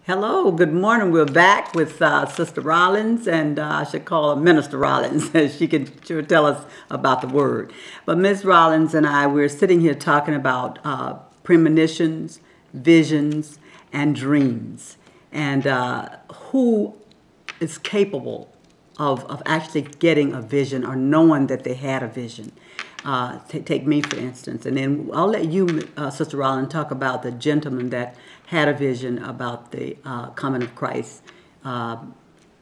Hello, good morning. We're back with Sister Rollins, and I should call her Minister Rollins. She would tell us about the word. But Miss Rollins and I, we're sitting here talking about premonitions, visions, and dreams, and who is capable of actually getting a vision or knowing that they had a vision. Take me, for instance, and then I'll let you, Sister Rollins, talk about the gentleman that had a vision about the coming of Christ on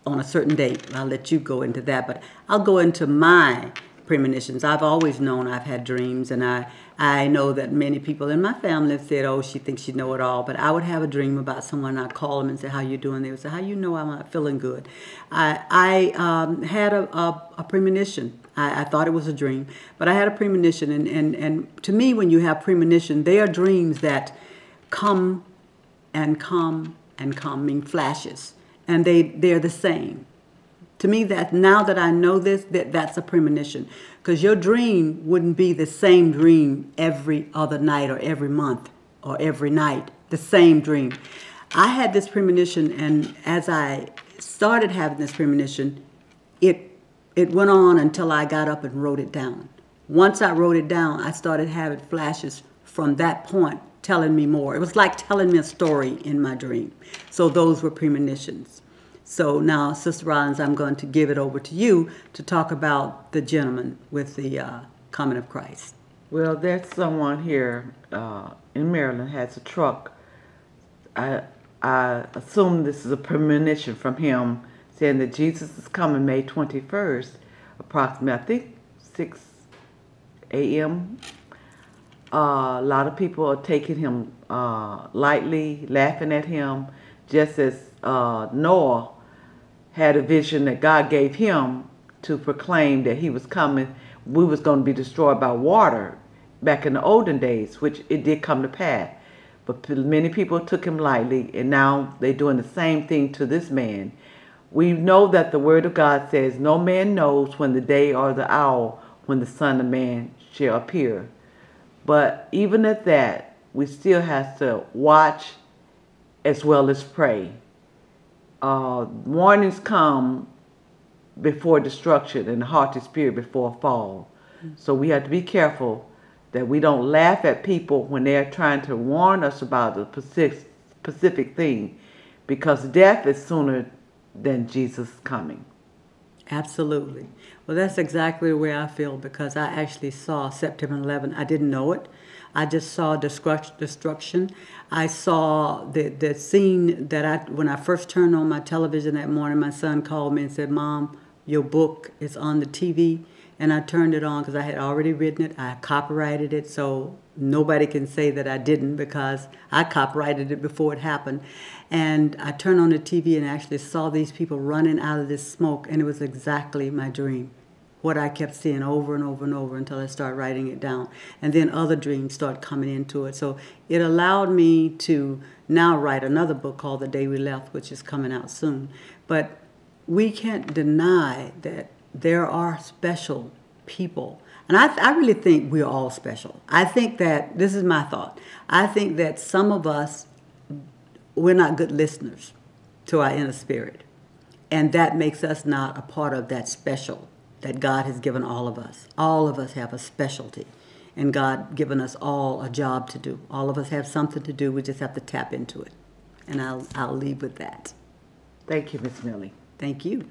a certain date. I'll let you go into that, but I'll go into my premonitions. I've always known I've had dreams, and I know that many people in my family have said, oh, she thinks she know it all, but I would have a dream about someone. I'd call them and say, how you doing? They would say, how you know I'm not feeling good? I had a premonition. I thought it was a dream, but I had a premonition, and to me, when you have premonition, they are dreams that come and come and come, mean flashes, and they're the same. To me, that now that I know this, that's a premonition, because your dream wouldn't be the same dream every other night or every month or every night, the same dream. I had this premonition, and as I started having this premonition, it went on until I got up and wrote it down. Once I wrote it down, I started having flashes from that point telling me more. It was like telling me a story in my dream. So those were premonitions. So now, Sister Rollins, I'm going to give it over to you to talk about the gentleman with the coming of Christ. Well, there's someone here in Maryland has a truck. I assume this is a premonition from him saying that Jesus is coming May 21st, approximately, I think, 6 a.m. A lot of people are taking him lightly, laughing at him, just as Noah had a vision that God gave him to proclaim that he was coming. We was going to be destroyed by water back in the olden days, which it did come to pass. But many people took him lightly, and now they're doing the same thing to this man. We know that the Word of God says, no man knows when the day or the hour when the Son of Man shall appear. But even at that, we still have to watch as well as pray. Warnings come before destruction, and the haughty spirit before a fall. So we have to be careful that we don't laugh at people when they're trying to warn us about the specific thing, because death is sooner than Jesus coming. Absolutely. Well, that's exactly the way I feel, because I actually saw September 11. I didn't know it. I just saw destruction. I saw the scene that when I first turned on my television that morning, my son called me and said, Mom, your book is on the TV. And I turned it on because I had already written it. I copyrighted it, so nobody can say that I didn't, because I copyrighted it before it happened. And I turned on the TV and actually saw these people running out of this smoke, and it was exactly my dream. What I kept seeing over and over and over until I started writing it down. And then other dreams started coming into it. So it allowed me to now write another book called The Day We Left, which is coming out soon. But we can't deny that there are special people. And I really think we're all special. I think that, this is my thought, I think that some of us, we're not good listeners to our inner spirit. And that makes us not a part of that special that God has given all of us. All of us have a specialty. And God given us all a job to do. All of us have something to do. We just have to tap into it. And I'll leave with that. Thank you, Miss Millie. Thank you.